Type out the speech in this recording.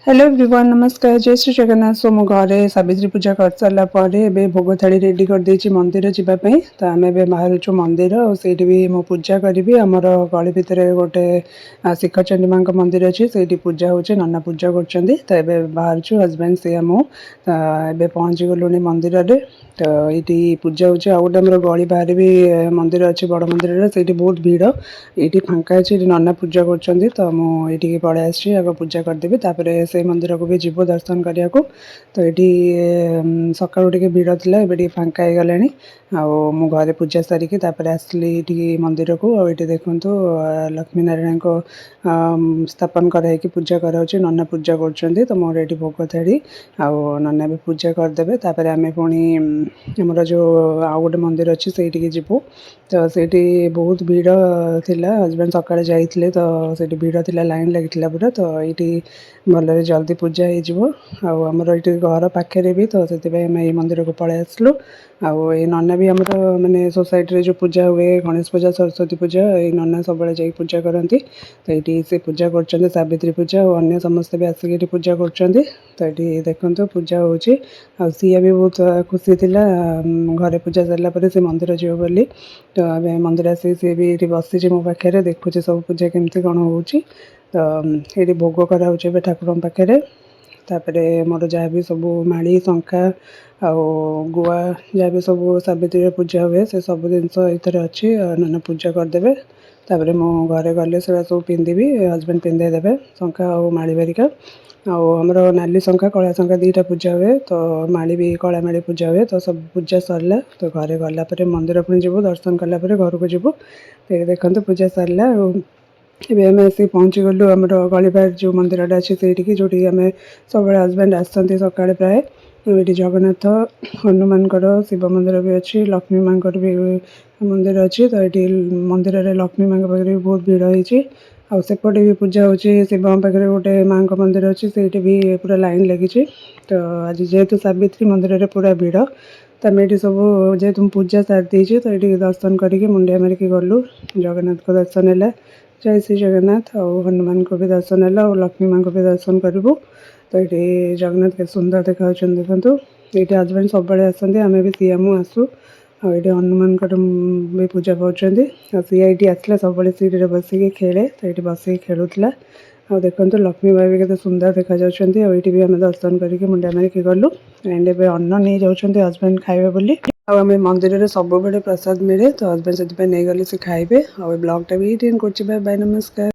Hello everyone नमस्कार जय श्री जगन्नाथ। सो मो घरे सावित्री पूजा कर सारा पर भोग थाली रेडी कर देछि मंदिर जीवाई। तो आम ए बाहर मंदिर और सेठी भी मो पूजा करी। आमर गली भितर गोटे शिखरचंडी माँ मंदिर अच्छी से पूजा होचे नना पूजा कर बाहर हजबैंड से मुझे पहुँची गलुणी मंदिर रे। तो ये पूजा हो गोटे गली बाहर भी मंदिर अच्छी बड़ मंदिर से बहुत भीड़ ये फांका अच्छी नना पूजा कर। तो मुझे पलि आसी आग पूजा करदेवी से मंदिर को भी जीव दर्शन करने को। तो ये सका भीड़ थी ए फांका हो गला मु घरे पूजा सारिकी आसली मंदिर को। ये देखु लक्ष्मी नारायण को स्थापन कराई पूजा कराऊँ नना पूजा कर। तो मोर ये भोग थाड़ी नना भी पूजा करदे। आम पुणी आमर जो आउ गोटे मंदिर अच्छी से जीवु। तो से बहुत भीड़ थिला हजबैंड सकाଳେ जाइए तो से भीड़ थिला लाइन लगी पूरा। तो ये भल जल्दी पूजा होमर ये घर पाखे भी। तो से मंदिर को पलि आसलु ये नना भी आमर माने सोसाइटी जो पूजा हुए गणेश पूजा सरस्वती पूजा ये नना सब जा पूजा करती। तो ये से पूजा कर सावित्री पूजा और अन्य समस्त भी आसिक पूजा कर। तो ये देखो पूजा हो सी भी बहुत खुशी थी घरे पूजा सरला से मंदिर जीव बोली। तो आम मंदिर आसी सी भी ये बसी मो पाखे देखुचे सब पूजा केमती कौन हो। तो ये भोग कराऊे ठाकुर पाखे। तापर मोर जहाँ भी सब माड़ी शंखा आ गुआ जहाँ भी सब सावित्री पूजा हुए से सब जिनस ये अच्छी नना पूजा करदे। तापर मो घरे गले से सब पिंधि हजबैंड पिंधेदेवे शंखा और माड़ी बारिका आमर नाली शंखा कला शंखा दीटा पूजा हुए। तो माड़ी भी कला माड़ी पूजा हुए। तो सब पूजा सरला तो घरे गलापर मंदिर पुणी जीव दर्शन कलापर घर को जीवु। तो ये देखते पूजा सरला एबे आम आसी पहुँची गलु आमर गली बाहर जो मंदिर अच्छी से जो आम सब हजबैंड आसती सका प्राय। ये जगन्नाथ हनुमान शिव मंदिर भी अच्छी लक्ष्मी माँ भी मंदिर अच्छी। तो ये मंदिर में लक्ष्मी माँ पाखे भी बहुत भीड़ होती सेपटे भी पूजा हो शिव पाखे गोटे माँ मंदिर अच्छी से भी पूरा लाइन लगी। तो आज जेहेतु सावित्री मंदिर में पूरा भीड़ तो आम ये सब जेहेतु पूजा सारी देची। तो ये दर्शन करके मुंडिया मारिकी गलु जगन्नाथ को दर्शन है जय श्री जगन्नाथ और हनुमान को भी दर्शन है और लक्ष्मी माँ को भी दर्शन करूँ। तो ये जगन्नाथ के सुंदर देखा देखो ये हजबैंड सब आसती आम भी सी मु आसू ये हनुमान भी पूजा कर सी ये आसला सब सीट बसिक खेले। तो ये बसिक खेलुला देखो लक्ष्मी माँ भी केते सुंदर देखा ये भी आम दर्शन करके मुंडिया मारिकी गलु एंड ए अन्न नहीं जाऊँ हजबैंड खाइबे बोली आम मंदिर में सब प्रसाद मिले। तो हजबैंड से नहीं गले से खाइबे और ब्लॉगटा भी एंड कर। बाय बाय नमस्कार।